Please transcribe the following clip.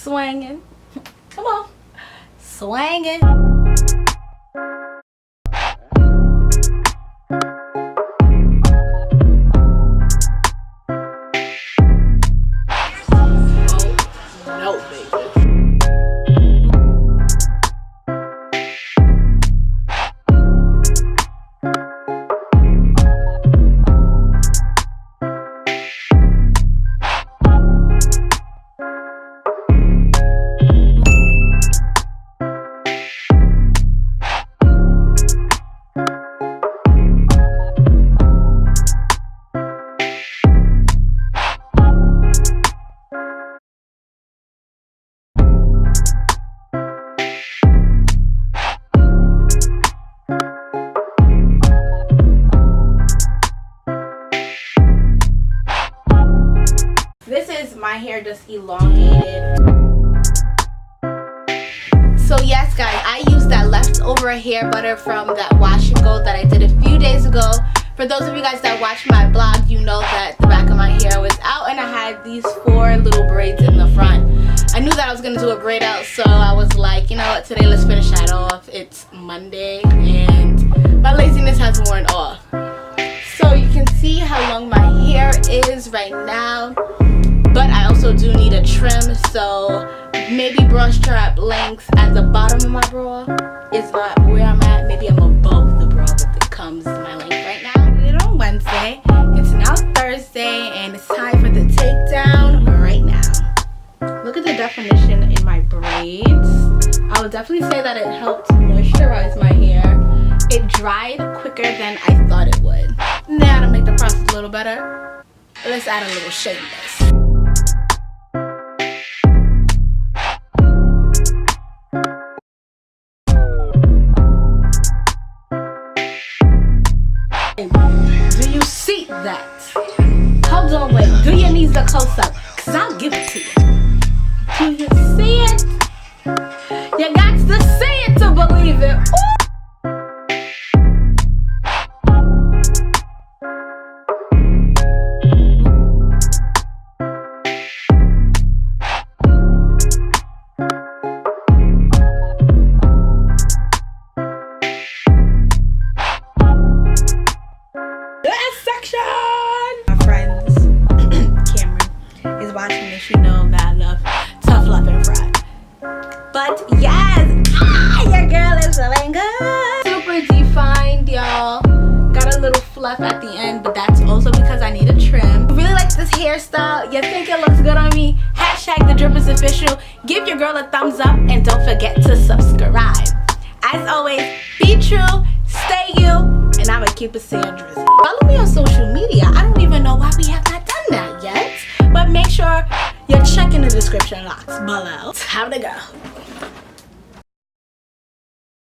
swinging. Come on, swinging. No, baby. This is my hair just elongated. So yes guys, I used that leftover hair butter from that wash and go that I did a few days ago. For those of you guys that watch my blog, you know that the back of my hair was out and I had these 4 little braids in the front. I knew that I was going to do a braid out, so I was like, you know what, today let's finish that off. It's Monday and my laziness has worn off. So you can see how long my hair is right now. But I also do need a trim, so maybe bra strap length at the bottom of my bra is not where I'm at. Maybe I'm above the bra, but it comes my length right now. I did it on Wednesday. It's now Thursday, and it's time for the takedown right now. Look at the definition in my braids. I would definitely say that it helped moisturize my hair. It dried quicker than I thought it would. Now to make the process a little better, let's add a little shakiness. Do you see that? Hold on, wait. Do your knees a close up? Cause I'll give it to you. Do you see it? You got to see it to believe it. Ooh. My friends, Cameron is watching this. You know that I love tough love and fried. But yes, your girl is feeling good. Super defined, y'all. Got a little fluff at the end, but that's also because I need a trim. Really like this hairstyle. You think it looks good on me? Hashtag the drip is official. Give your girl a thumbs up and don't forget to subscribe. As always, be true, stay you, and I'm a Keepitsandrizzy. Follow me on social media. I don't even know why we have not done that yet. But make sure you're checking the description box below. Time to go.